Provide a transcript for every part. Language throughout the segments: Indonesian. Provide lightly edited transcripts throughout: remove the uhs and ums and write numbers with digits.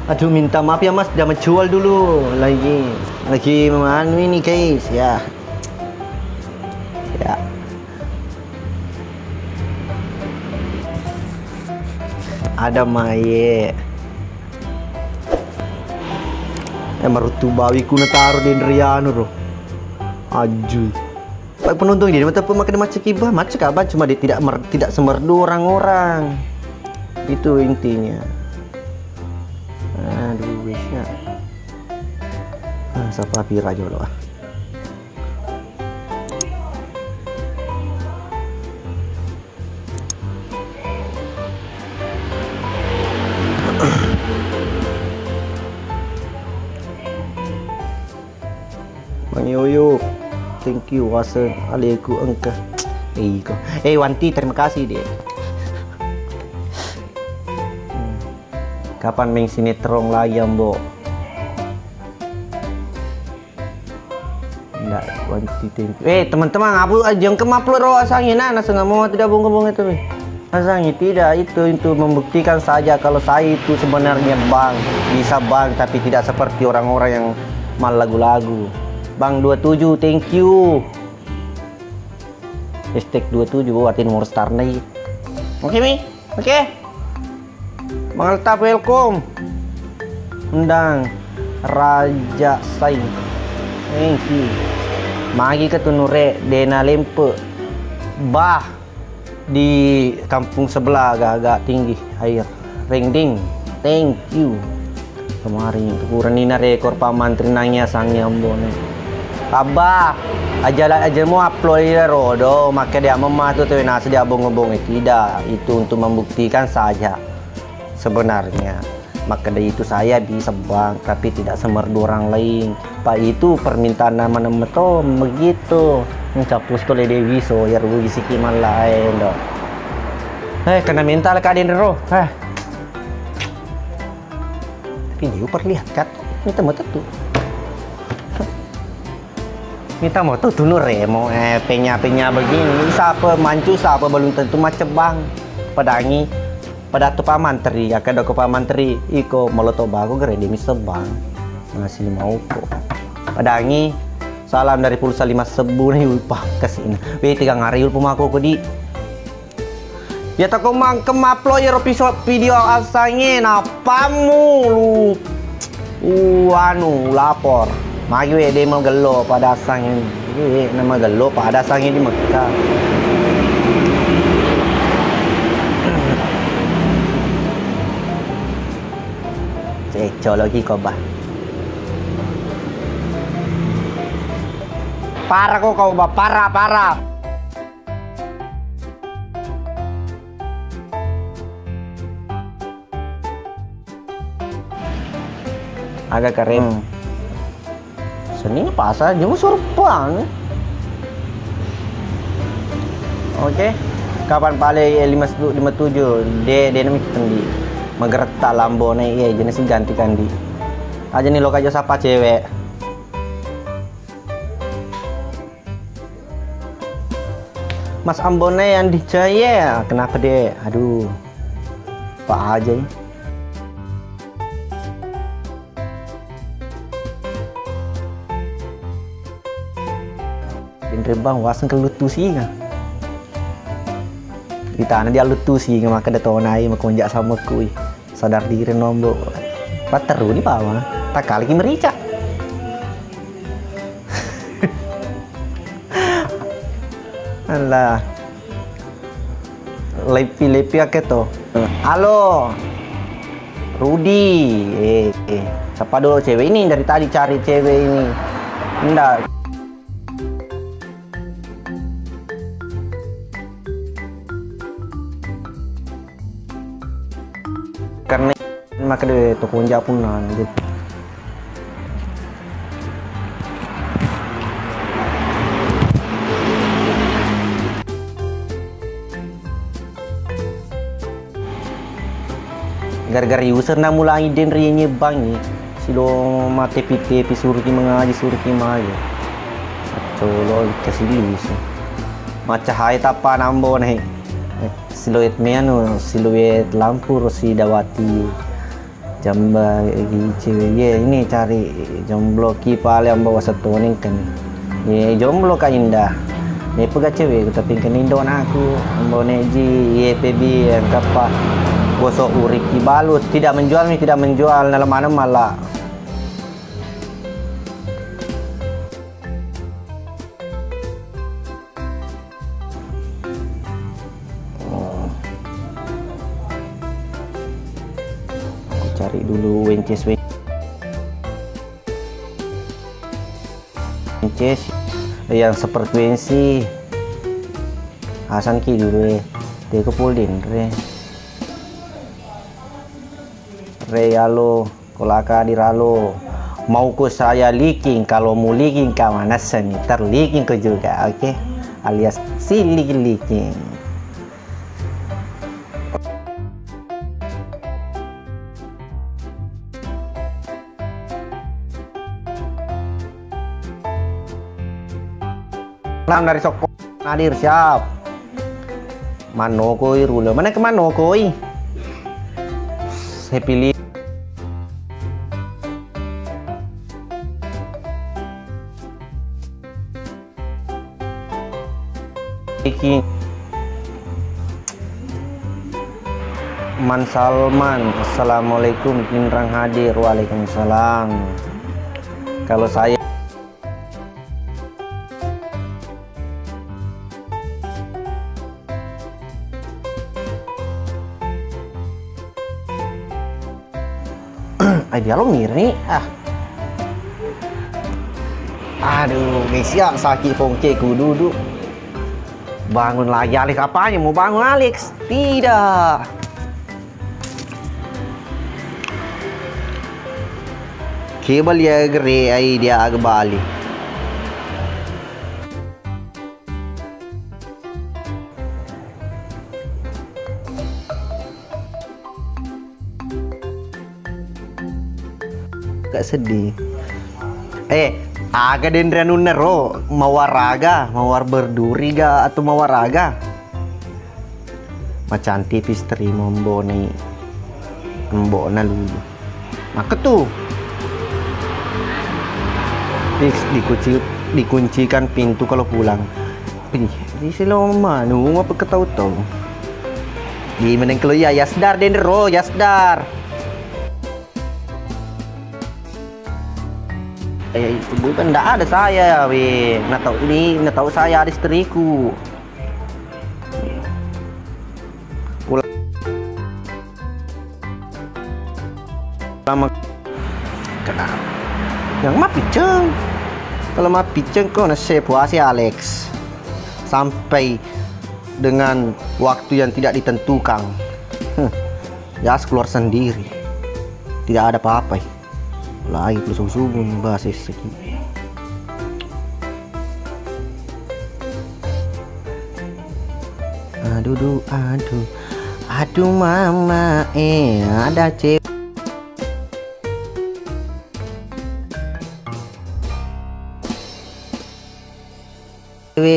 Aduh, minta maaf ya Mas, udah menjual dulu. Lagi manu ini guys, ya. Ya. Ada Maye. Marutu bawi kuna taruh di Riano bro. Aju. Pak penonton dia mata pemakai macam kibah, macam kabar cuma dia tidak semerdu orang-orang. Itu intinya. Aduh, wishnya. Siapa pira aja loh. Bang Yoyo, thank you wasa aleku engkau. Wanti, terima kasih deh. Kapan main sinetron lagi Mbok? Enggak, Wanti thank you. Teman-teman, aku ajang upload roh asangnya nasa nggak mau tidak bohong-bohong itu. Asangnya tidak, itu membuktikan saja kalau saya itu sebenarnya bisa tapi tidak seperti orang-orang yang mal lagu-lagu. Bang 27, thank you. Hashtag 27 artinya nomor star nih. Oke Mi, oke. Bang Altaf welcome. Undang Raja Sai. Thank you. Magi ke tunure Dena Lempe. Bah di kampung sebelah agak-agak tinggi air. Ringding. Thank you. Kemarin kurang nina rekor pamantri nangnya sangnya ambone. Abah, aja mau upload ya rodo, maka dia mematuh tuh nasi dia bong-bong tidak. Itu untuk membuktikan saja. Sebenarnya maka dari itu saya bisa bang tapi tidak semerdu orang lain Pak. Itu permintaan nama-nama tuh begitu mencapus tuh Dewi so ya rugi sikiman lain dong. Kena mental kadin roh video perlihatkan minta mau tuh tunur ya mau penya begini siapa mancu siapa belum tentu macam bang pedangi pada tu pamantri ya kada ko pamantri iko moloto bago gere demi sebang ngasih 5 uko padangi salam dari pulsa 5 sebu nih upah kesini 3 hari pemaku ko di ya tak mang kemaplo ya episode video asangnya napamu lu anu lapor magi we demo gelo pada asangnya nama gelo pada asangnya di Mekah. Lagi kau bah parah kau bah parah agak keren seni pasar jemu surpang. Oke kapan paling 57 dia namik tendi magerta lambone iya jenis gantikan di aja nih lo kaja siapa cewek Mas Ambone yang di Jaya kenapa deh aduh Pak aja ya. Bang wasan kelutu sih nggak di tanah dia lutu sih nggak makan detonai makonjak sama kui sadar diri nombok pateru di bawah tak kali merica alah lepi aketo halo Rudi siapa dulu cewek ini dari tadi cari cewek ini enggak karena maka deh toko Japunan gitu. Gara-gara user na mulai den rinya bangi silo mate pite pisuruki mengaji suruki maya colo kasih lulus maca hai tapa nambo nih siluet meanu siluet lampu rosi dawati jamba cewek ye ini cari jomblo ki pale yang bawa satu ning kan ye jomblo ka indah ye pega cewek tapi kan indon aku ambo neji ye pebi yang kapa gosok urik ki balut tidak menjual dalam mana malah cari dulu wences yang sefrekuensi Hasan ki dulu dia kepulin re halo kolaka diralo mau ku saya leaking kalau mau leaking ke mana seni terleaking ke juga oke alias si leaking dari Soko hadir siap mano koi rulo mana ke mano koi saya pilih Man Salman assalamualaikum Pinrang hadir waalaikumsalam kalau saya dia lo mirip aduh guys ya sakit pongke ku duduk bangun lagi Alex apanya mau bangun Alex tidak kabel ya gere ai dia agak balik gak sedih aga dendra nunero mawaraga mawar berduri ga atau mawaraga macam tipis terima mboni mbona lulu maka tuh dikuncikan pintu kalau pulang di selama nu apa ketahu-tahu di meneng kalau ya Yasdar dendro Yasdar itu bukan enggak ada saya we nggak tahu saya ada istriku lama kenapa yang mah piceng kalau mah piceng kok nasi puasi Alex sampai dengan waktu yang tidak ditentukan ya keluar sendiri tidak ada apa-apa lagi plus subuh bahas segini aduh mama ada cewek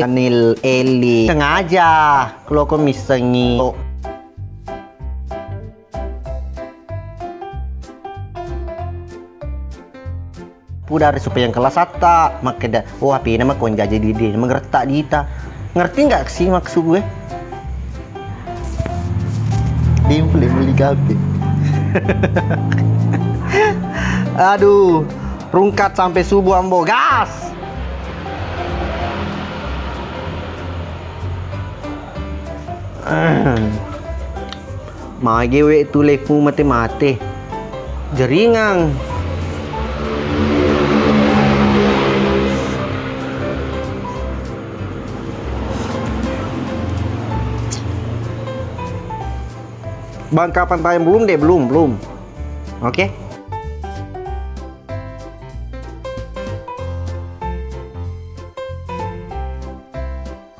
Anil Eli sengaja kalau kau misengi dari supaya yang kelas sata makanya HP nama kau jadi dia mengertak dita ngerti nggak sih maksud gue dia beli gape aduh rungkat sampai subuh ambo gas magewe itu leku mate-mate jeringang Bang kapan tayang belum deh belum oke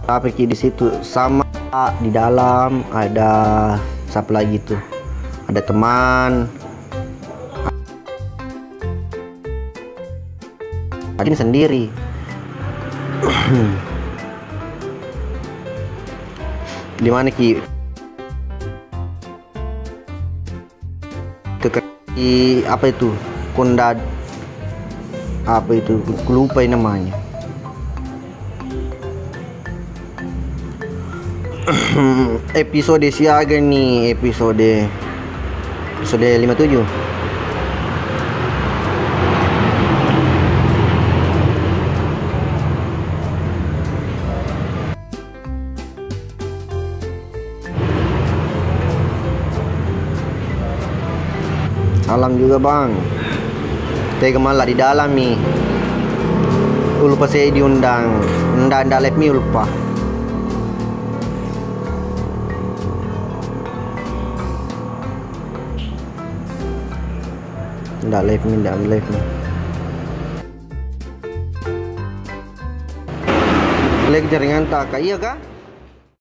tapi di situ sama di dalam ada siapa lagi tuh ada teman tadi sendiri di mana ki apa itu? Kondad apa itu? Aku lupa namanya. Episode siaga nih, episode 57. Salam juga bang. Tega malah di dalam nih. Lupa saya diundang. Ndak live mi lupa. Ndak live mi. Like jaringan tak iya kah?